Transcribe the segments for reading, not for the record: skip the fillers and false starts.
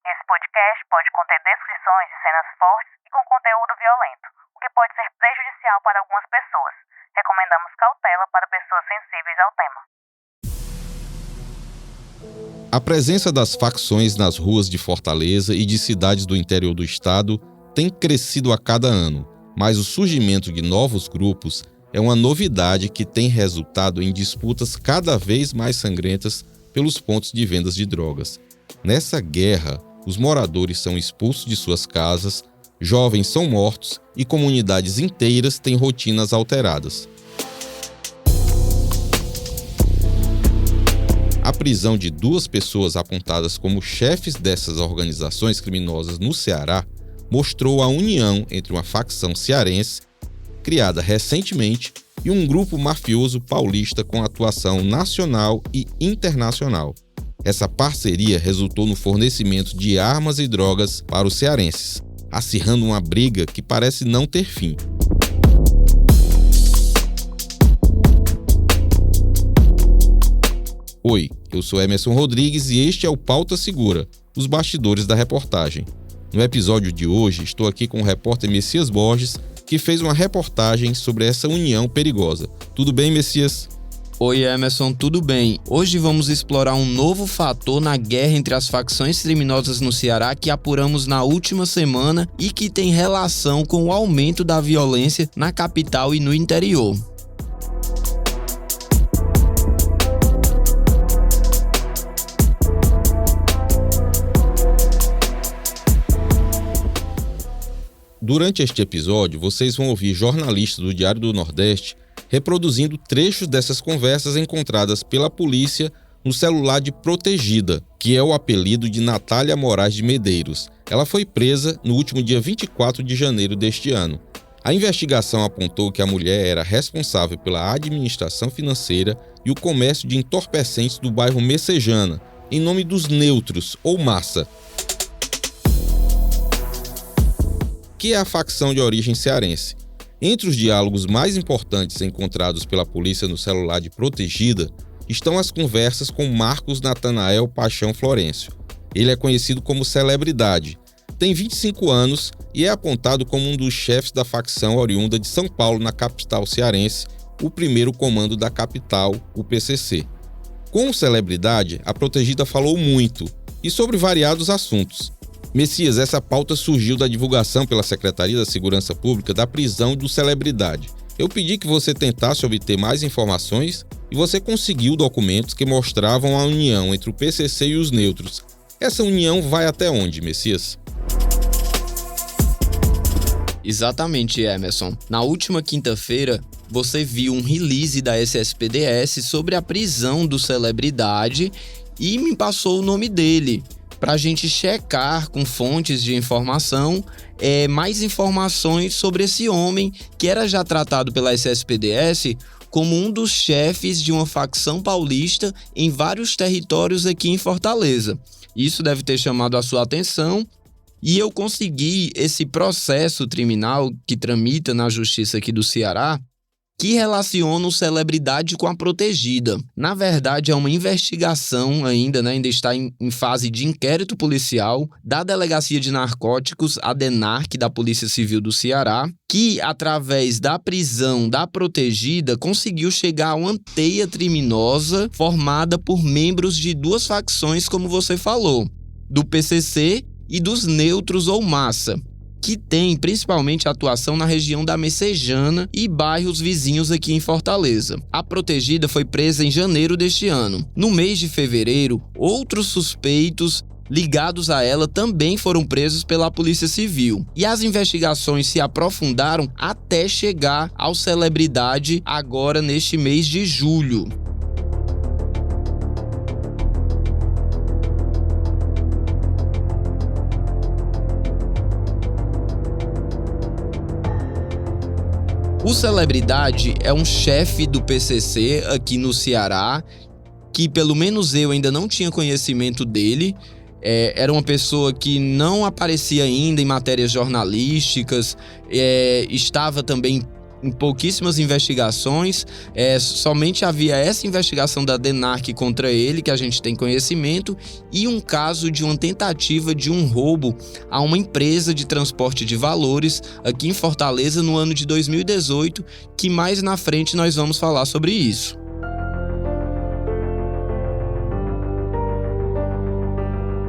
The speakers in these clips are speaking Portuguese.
Esse podcast pode conter descrições de cenas fortes e com conteúdo violento, o que pode ser prejudicial para algumas pessoas. Recomendamos cautela para pessoas sensíveis ao tema. A presença das facções nas ruas de Fortaleza e de cidades do interior do estado tem crescido a cada ano, mas o surgimento de novos grupos é uma novidade que tem resultado em disputas cada vez mais sangrentas pelos pontos de vendas de drogas. Nessa guerra, os moradores são expulsos de suas casas, jovens são mortos e comunidades inteiras têm rotinas alteradas. A prisão de 2 pessoas apontadas como chefes dessas organizações criminosas no Ceará mostrou a união entre uma facção cearense, criada recentemente, e um grupo mafioso paulista com atuação nacional e internacional. Essa parceria resultou no fornecimento de armas e drogas para os cearenses, acirrando uma briga que parece não ter fim. Oi, eu sou Emerson Rodrigues e este é o Pauta Segura, os bastidores da reportagem. No episódio de hoje, estou aqui com o repórter Messias Borges, que fez uma reportagem sobre essa união perigosa. Tudo bem, Messias? Oi, Emerson, tudo bem? Hoje vamos explorar um novo fator na guerra entre as facções criminosas no Ceará que apuramos na última semana e que tem relação com o aumento da violência na capital e no interior. Durante este episódio, vocês vão ouvir jornalistas do Diário do Nordeste reproduzindo trechos dessas conversas encontradas pela polícia no celular de Protegida, que é o apelido de Natália Moraes de Medeiros. Ela foi presa no último dia 24 de janeiro deste ano. A investigação apontou que a mulher era responsável pela administração financeira e o comércio de entorpecentes do bairro Messejana, em nome dos Neutros, ou Massa, que é a facção de origem cearense. Entre os diálogos mais importantes encontrados pela polícia no celular de Protegida estão as conversas com Marcos Natanael Paixão Florencio. Ele é conhecido como celebridade, tem 25 anos e é apontado como um dos chefes da facção oriunda de São Paulo, na capital cearense, o primeiro comando da capital, o PCC. Com o celebridade, a Protegida falou muito e sobre variados assuntos. Messias, essa pauta surgiu da divulgação pela Secretaria da Segurança Pública da prisão do celebridade. Eu pedi que você tentasse obter mais informações e você conseguiu documentos que mostravam a união entre o PCC e os Neutros. Essa união vai até onde, Messias? Exatamente, Emerson. Na última quinta-feira, você viu um release da SSPDS sobre a prisão do celebridade e me passou o nome dele, para a gente checar com fontes de informação mais informações sobre esse homem que era já tratado pela SSPDS como um dos chefes de uma facção paulista em vários territórios aqui em Fortaleza. Isso deve ter chamado a sua atenção e eu consegui esse processo criminal que tramita na Justiça aqui do Ceará, que relaciona o celebridade com a Protegida. Na verdade, é uma investigação ainda está em fase de inquérito policial da Delegacia de Narcóticos, a DENARC, da Polícia Civil do Ceará, que, através da prisão da Protegida, conseguiu chegar a uma teia criminosa formada por membros de 2 facções, como você falou, do PCC e dos Neutros ou Massa, que tem principalmente atuação na região da Messejana e bairros vizinhos aqui em Fortaleza. A Protegida foi presa em janeiro deste ano. No mês de fevereiro, outros suspeitos ligados a ela também foram presos pela Polícia Civil. E as investigações se aprofundaram até chegar ao celebridade agora neste mês de julho. O celebridade é um chefe do PCC aqui no Ceará, que pelo menos eu ainda não tinha conhecimento dele. Era uma pessoa que não aparecia ainda em matérias jornalísticas, estava também em pouquíssimas investigações, somente havia essa investigação da DENARC contra ele, que a gente tem conhecimento, e um caso de uma tentativa de um roubo a uma empresa de transporte de valores aqui em Fortaleza no ano de 2018, que mais na frente nós vamos falar sobre isso.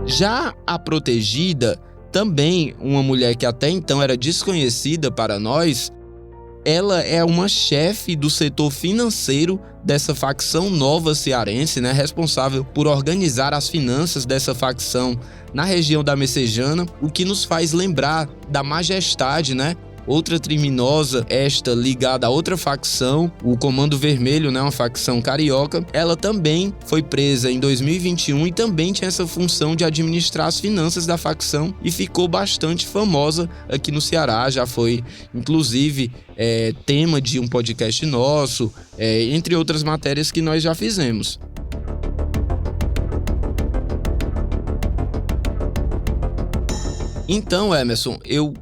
Já a protegida, também uma mulher que até então era desconhecida para nós, ela é uma chefe do setor financeiro dessa facção nova cearense, né, responsável por organizar as finanças dessa facção na região da Messejana, o que nos faz lembrar da Majestade, né? Outra criminosa, esta ligada a outra facção, o Comando Vermelho, né, uma facção carioca. Ela também foi presa em 2021 e também tinha essa função de administrar as finanças da facção e ficou bastante famosa aqui no Ceará. Já foi, inclusive, tema de um podcast nosso, entre outras matérias que nós já fizemos. Então, Emerson, eu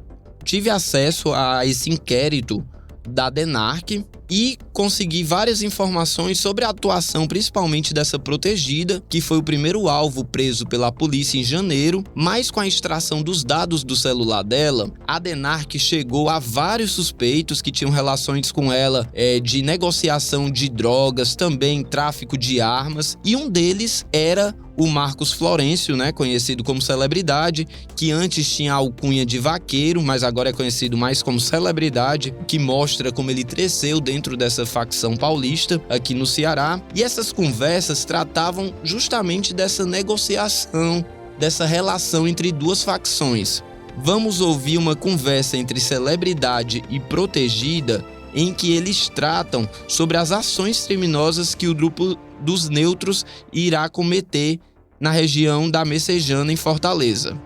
tive acesso a esse inquérito da DENARC e consegui várias informações sobre a atuação principalmente dessa protegida, que foi o primeiro alvo preso pela polícia em janeiro, mas com a extração dos dados do celular dela, a DENARC chegou a vários suspeitos que tinham relações com ela de negociação de drogas, também tráfico de armas, e um deles era o Marcos Florencio, né, conhecido como Celebridade, que antes tinha a alcunha de vaqueiro, mas agora é conhecido mais como Celebridade, que mostra como ele cresceu dentro dessa facção paulista aqui no Ceará. E essas conversas tratavam justamente dessa negociação, dessa relação entre duas facções. Vamos ouvir uma conversa entre Celebridade e Protegida, em que eles tratam sobre as ações criminosas que o grupo dos neutros irá cometer na região da Messejana, em Fortaleza.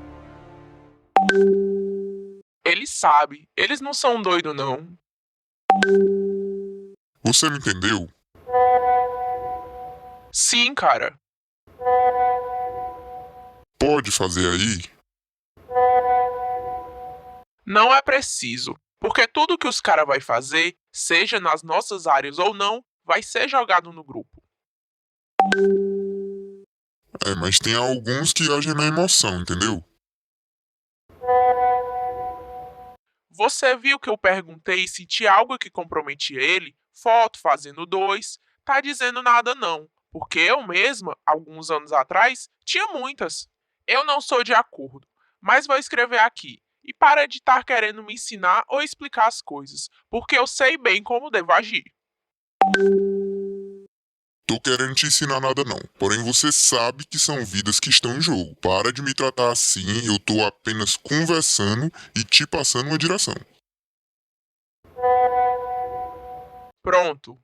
Eles sabem, eles não são doidos não. Você me entendeu? Sim, cara. Pode fazer aí? Não é preciso, porque tudo que os caras vai fazer, seja nas nossas áreas ou não, vai ser jogado no grupo. Mas tem alguns que agem na emoção, entendeu? Você viu que eu perguntei se tinha algo que comprometia ele? Foto fazendo 2, tá dizendo nada não, porque eu mesma, alguns anos atrás, tinha muitas. Eu não sou de acordo, mas vou escrever aqui. E para de estar querendo me ensinar ou explicar as coisas, porque eu sei bem como devo agir. Tô querendo te ensinar nada não, porém você sabe que são vidas que estão em jogo. Para de me tratar assim, eu tô apenas conversando e te passando uma direção. Pronto.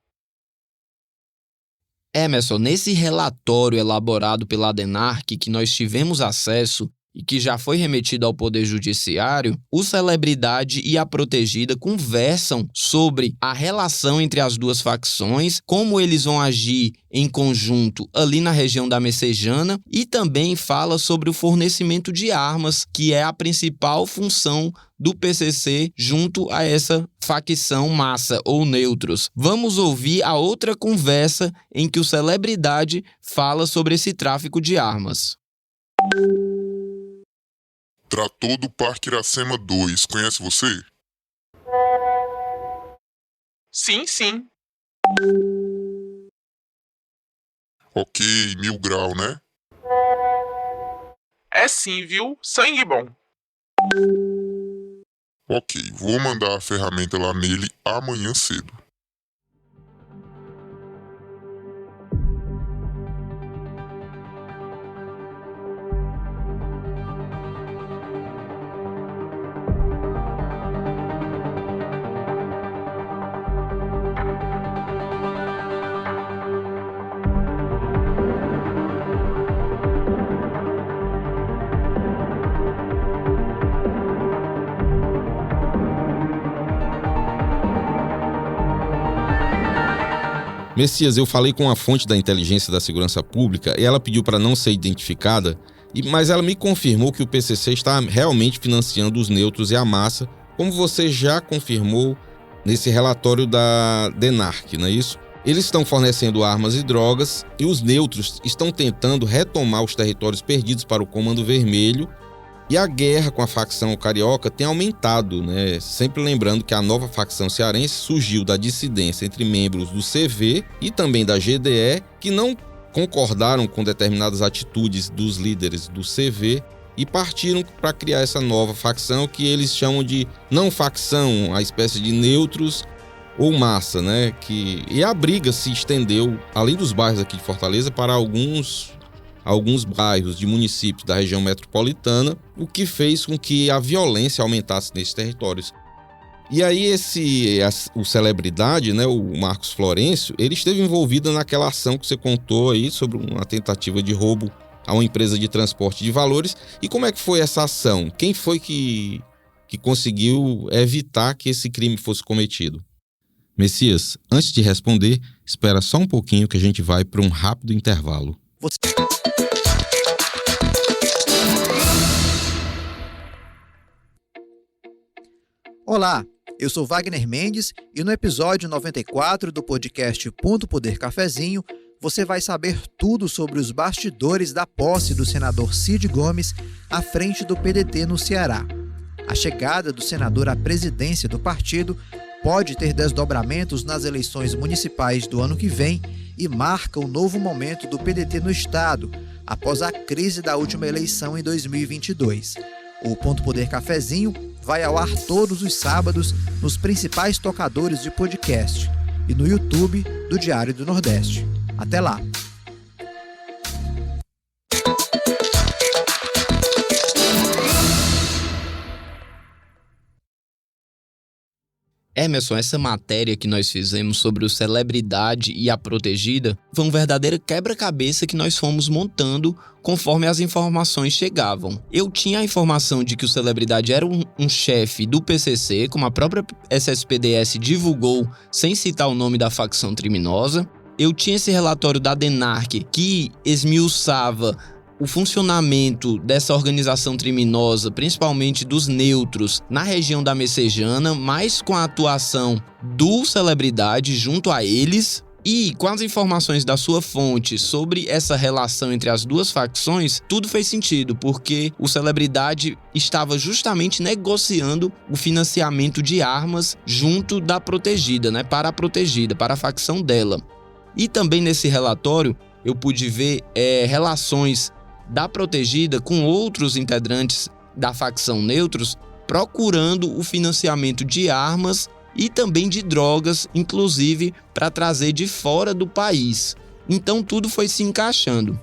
Emerson, nesse relatório elaborado pela DENARC que nós tivemos acesso e que já foi remetido ao Poder Judiciário, o Celebridade e a Protegida conversam sobre a relação entre as duas facções, como eles vão agir em conjunto ali na região da Messejana, e também fala sobre o fornecimento de armas, que é a principal função do PCC junto a essa facção massa ou neutros. Vamos ouvir a outra conversa em que o Celebridade fala sobre esse tráfico de armas. Trator do Parque Iracema 2, conhece você? Sim. Ok, 1000 grau, né? É sim, viu? Sangue bom. Ok, vou mandar a ferramenta lá nele amanhã cedo. Messias, eu falei com a fonte da inteligência da segurança pública e ela pediu para não ser identificada, mas ela me confirmou que o PCC está realmente financiando os neutros e a massa, como você já confirmou nesse relatório da DENARC, não é isso? Eles estão fornecendo armas e drogas e os neutros estão tentando retomar os territórios perdidos para o Comando Vermelho, e a guerra com a facção carioca tem aumentado, né? Sempre lembrando que a nova facção cearense surgiu da dissidência entre membros do CV e também da GDE, que não concordaram com determinadas atitudes dos líderes do CV e partiram para criar essa nova facção que eles chamam de não facção, a espécie de neutros ou massa, né? E a briga se estendeu, além dos bairros aqui de Fortaleza, para alguns bairros de municípios da região metropolitana, o que fez com que a violência aumentasse nesses territórios. E aí o celebridade, né, o Marcos Florencio, ele esteve envolvido naquela ação que você contou aí sobre uma tentativa de roubo a uma empresa de transporte de valores. E como é que foi essa ação? Quem foi que conseguiu evitar que esse crime fosse cometido? Messias, antes de responder, espera só um pouquinho que a gente vai para um rápido intervalo. Olá, eu sou Wagner Mendes e no episódio 94 do podcast Ponto Poder Cafezinho, você vai saber tudo sobre os bastidores da posse do senador Cid Gomes à frente do PDT no Ceará. A chegada do senador à presidência do partido pode ter desdobramentos nas eleições municipais do ano que vem e marca um novo momento do PDT no estado, após a crise da última eleição em 2022. O Ponto Poder Cafezinho vai ao ar todos os sábados nos principais tocadores de podcast e no YouTube do Diário do Nordeste. Até lá! Emerson, essa matéria que nós fizemos sobre o Celebridade e a Protegida foi um verdadeiro quebra-cabeça que nós fomos montando conforme as informações chegavam. Eu tinha a informação de que o Celebridade era um chefe do PCC, como a própria SSPDS divulgou sem citar o nome da facção criminosa. Eu tinha esse relatório da DENARC que esmiuçava o funcionamento dessa organização criminosa, principalmente dos neutros, na região da Messejana, mas com a atuação do Celebridade junto a eles. E com as informações da sua fonte sobre essa relação entre as duas facções, tudo fez sentido, porque o Celebridade estava justamente negociando o financiamento de armas junto da Protegida, né, para a Protegida, para a facção dela. E também nesse relatório eu pude ver relações da Protegida com outros integrantes da facção neutros, procurando o financiamento de armas e também de drogas, inclusive para trazer de fora do país. Então tudo foi se encaixando.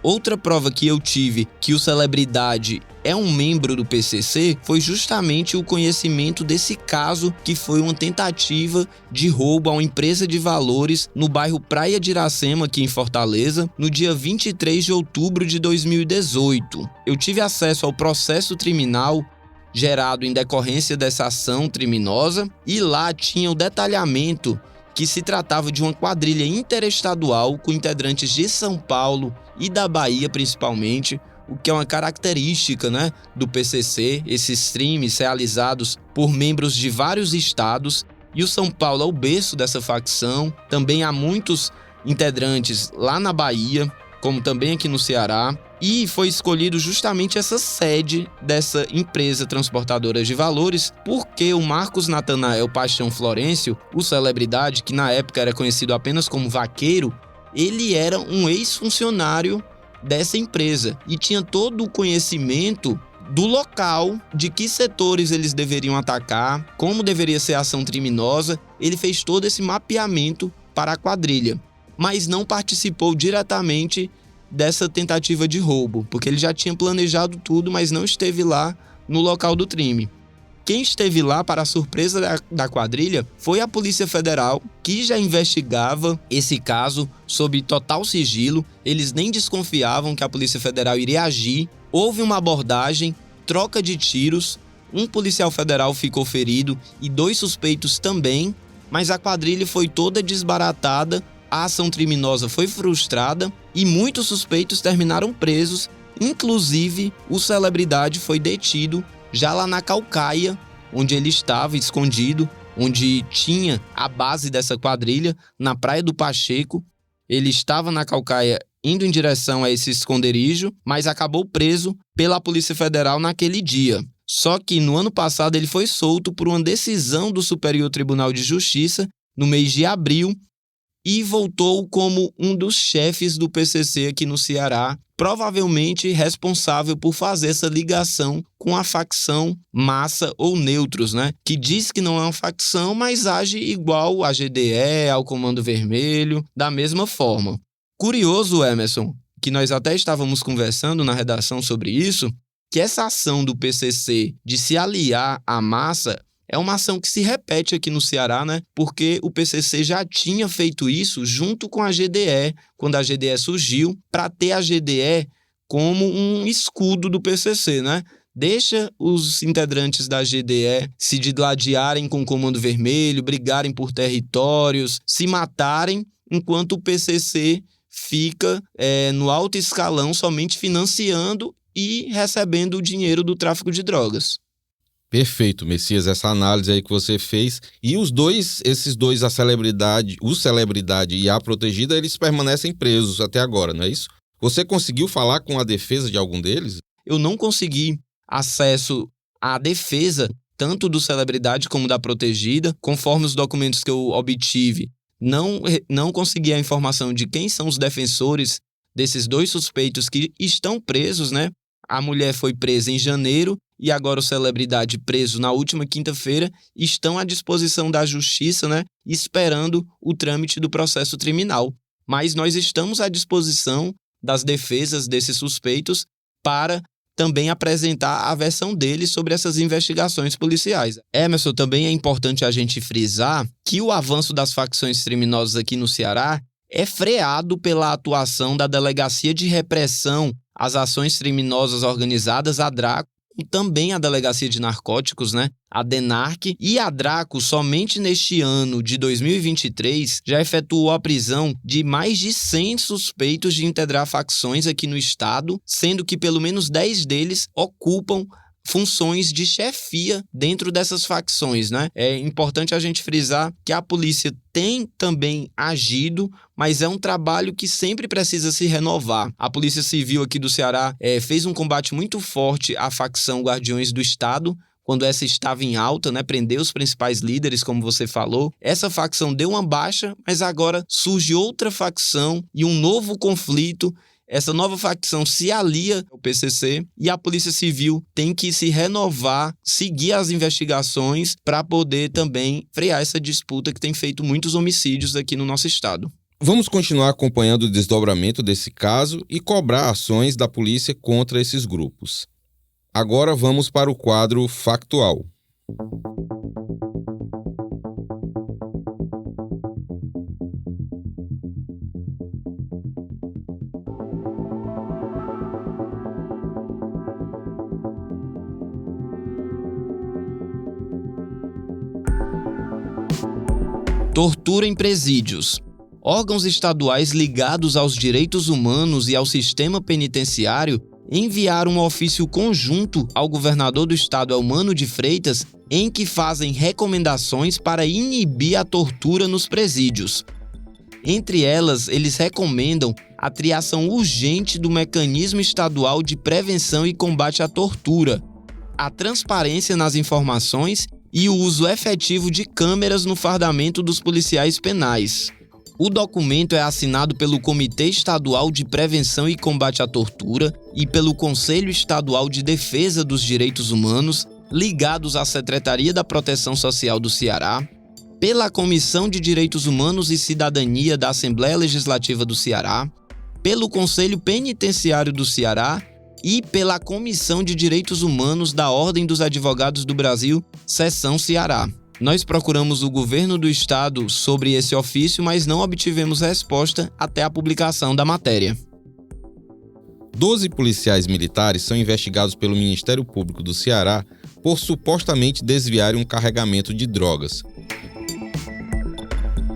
Outra prova que eu tive que o Celebridade é um membro do PCC foi justamente o conhecimento desse caso, que foi uma tentativa de roubo a uma empresa de valores no bairro Praia de Iracema, aqui em Fortaleza, no dia 23 de outubro de 2018. Eu tive acesso ao processo criminal gerado em decorrência dessa ação criminosa e lá tinha o detalhamento que se tratava de uma quadrilha interestadual com integrantes de São Paulo e da Bahia principalmente, o que é uma característica, né, do PCC, esses crimes realizados por membros de vários estados, e o São Paulo é o berço dessa facção. Também há muitos integrantes lá na Bahia, como também aqui no Ceará, e foi escolhido justamente essa sede dessa empresa transportadora de valores, porque o Marcos Natanael Paixão Florencio, o Celebridade, que na época era conhecido apenas como Vaqueiro, ele era um ex-funcionário dessa empresa e tinha todo o conhecimento do local, de que setores eles deveriam atacar, como deveria ser a ação criminosa. Ele fez todo esse mapeamento para a quadrilha, mas não participou diretamente dessa tentativa de roubo, porque ele já tinha planejado tudo, mas não esteve lá no local do crime. Quem esteve lá, para a surpresa da quadrilha, foi a Polícia Federal, que já investigava esse caso sob total sigilo. Eles nem desconfiavam que a Polícia Federal iria agir. Houve uma abordagem, troca de tiros, um policial federal ficou ferido e 2 suspeitos também, mas a quadrilha foi toda desbaratada, a ação criminosa foi frustrada e muitos suspeitos terminaram presos, inclusive o Celebridade foi detido já lá na Caucaia, onde ele estava escondido, onde tinha a base dessa quadrilha, na Praia do Pacheco. Ele estava na Caucaia indo em direção a esse esconderijo, mas acabou preso pela Polícia Federal naquele dia. Só que no ano passado ele foi solto por uma decisão do Superior Tribunal de Justiça, no mês de abril, e voltou como um dos chefes do PCC aqui no Ceará, provavelmente responsável por fazer essa ligação com a facção Massa ou Neutros, né? Que diz que não é uma facção, mas age igual à GDE, ao Comando Vermelho, da mesma forma. Curioso, Emerson, que nós até estávamos conversando na redação sobre isso, que essa ação do PCC de se aliar à Massa é uma ação que se repete aqui no Ceará, né? Porque o PCC já tinha feito isso junto com a GDE, quando a GDE surgiu, para ter a GDE como um escudo do PCC, né? Deixa os integrantes da GDE se digladiarem com o Comando Vermelho, brigarem por territórios, se matarem, enquanto o PCC fica no alto escalão somente financiando e recebendo o dinheiro do tráfico de drogas. Perfeito, Messias, essa análise aí que você fez. E esses dois, o Celebridade e a Protegida, eles permanecem presos até agora, não é isso? Você conseguiu falar com a defesa de algum deles? Eu não consegui acesso à defesa, tanto do Celebridade como da Protegida. Conforme os documentos que eu obtive, não consegui a informação de quem são os defensores desses dois suspeitos que estão presos, né? A mulher foi presa em janeiro e agora o Celebridade preso na última quinta-feira estão à disposição da justiça, né, esperando o trâmite do processo criminal. Mas nós estamos à disposição das defesas desses suspeitos para também apresentar a versão deles sobre essas investigações policiais. Emerson, também é importante a gente frisar que o avanço das facções criminosas aqui no Ceará é freado pela atuação da Delegacia de Repressão às Ações Criminosas Organizadas, a DRACO, e também a Delegacia de Narcóticos, né, a DENARC, e a DRACO, somente neste ano de 2023, já efetuou a prisão de mais de 100 suspeitos de integrar facções aqui no estado, sendo que pelo menos 10 deles ocupam funções de chefia dentro dessas facções, né? É importante a gente frisar que a polícia tem também agido, mas é um trabalho que sempre precisa se renovar. A Polícia Civil aqui do Ceará fez um combate muito forte à facção Guardiões do Estado, quando essa estava em alta, né? Prendeu os principais líderes, como você falou. Essa facção deu uma baixa, mas agora surge outra facção e um novo conflito. Essa nova facção se alia ao PCC e a Polícia Civil tem que se renovar, seguir as investigações para poder também frear essa disputa que tem feito muitos homicídios aqui no nosso estado. Vamos continuar acompanhando o desdobramento desse caso e cobrar ações da polícia contra esses grupos. Agora vamos para o quadro factual. Tortura em presídios. Órgãos estaduais ligados aos direitos humanos e ao sistema penitenciário enviaram um ofício conjunto ao governador do estado, Elmano de Freitas, em que fazem recomendações para inibir a tortura nos presídios. Entre elas, eles recomendam a criação urgente do mecanismo estadual de prevenção e combate à tortura, a transparência nas informações e o uso efetivo de câmeras no fardamento dos policiais penais. O documento é assinado pelo Comitê Estadual de Prevenção e Combate à Tortura e pelo Conselho Estadual de Defesa dos Direitos Humanos, ligados à Secretaria da Proteção Social do Ceará, pela Comissão de Direitos Humanos e Cidadania da Assembleia Legislativa do Ceará, pelo Conselho Penitenciário do Ceará e pela Comissão de Direitos Humanos da Ordem dos Advogados do Brasil, Seção Ceará. Nós procuramos o governo do estado sobre esse ofício, mas não obtivemos resposta até a publicação da matéria. 12 policiais militares são investigados pelo Ministério Público do Ceará por supostamente desviarem um carregamento de drogas.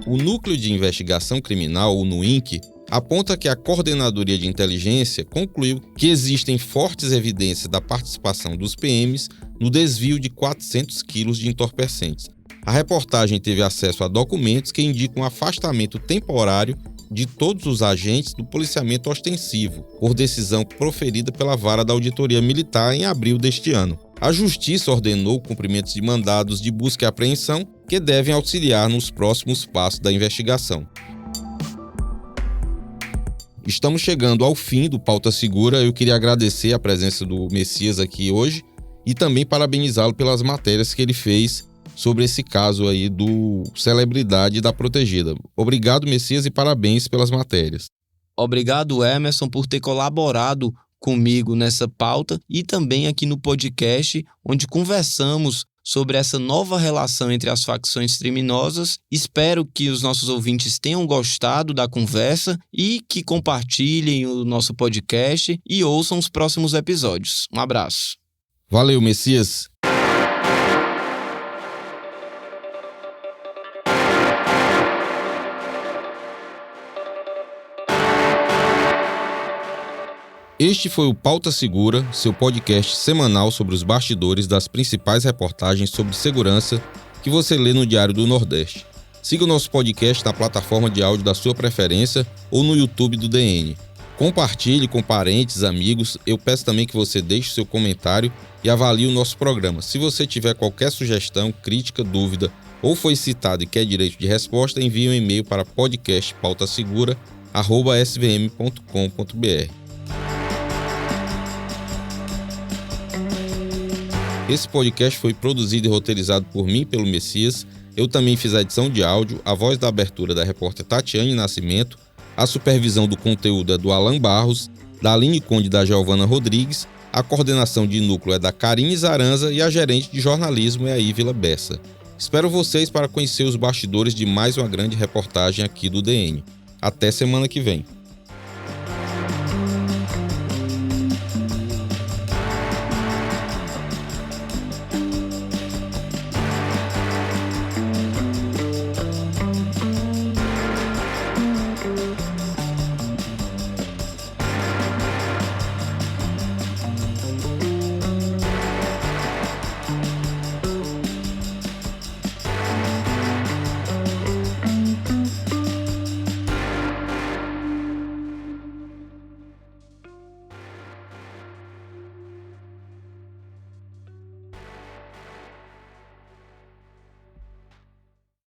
O Núcleo de Investigação Criminal, o NUINC, aponta que a Coordenadoria de Inteligência concluiu que existem fortes evidências da participação dos PMs no desvio de 400 quilos de entorpecentes. A reportagem teve acesso a documentos que indicam um afastamento temporário de todos os agentes do policiamento ostensivo, por decisão proferida pela Vara da Auditoria Militar em abril deste ano. A Justiça ordenou o cumprimento de mandados de busca e apreensão que devem auxiliar nos próximos passos da investigação. Estamos chegando ao fim do Pauta Segura. Eu queria agradecer a presença do Messias aqui hoje e também parabenizá-lo pelas matérias que ele fez sobre esse caso aí do Celebridade da Protegida. Obrigado, Messias, e parabéns pelas matérias. Obrigado, Emerson, por ter colaborado comigo nessa pauta e também aqui no podcast, onde conversamos sobre essa nova relação entre as facções criminosas. Espero que os nossos ouvintes tenham gostado da conversa e que compartilhem o nosso podcast e ouçam os próximos episódios. Um abraço. Valeu, Messias. Este foi o Pauta Segura, seu podcast semanal sobre os bastidores das principais reportagens sobre segurança que você lê no Diário do Nordeste. Siga o nosso podcast na plataforma de áudio da sua preferência ou no YouTube do DN. Compartilhe com parentes, amigos. Eu peço também que você deixe seu comentário e avalie o nosso programa. Se você tiver qualquer sugestão, crítica, dúvida ou foi citado e quer direito de resposta, envie um e-mail para podcastpautasegura@svm.com.br. Esse podcast foi produzido e roteirizado por mim, pelo Messias. Eu também fiz a edição de áudio, a voz da abertura da repórter Tatiane Nascimento, a supervisão do conteúdo é do Alan Barros, da Aline Conde e da Giovana Rodrigues, a coordenação de núcleo é da Karine Zaranza e a gerente de jornalismo é a Ívila Bessa. Espero vocês para conhecer os bastidores de mais uma grande reportagem aqui do DN. Até semana que vem.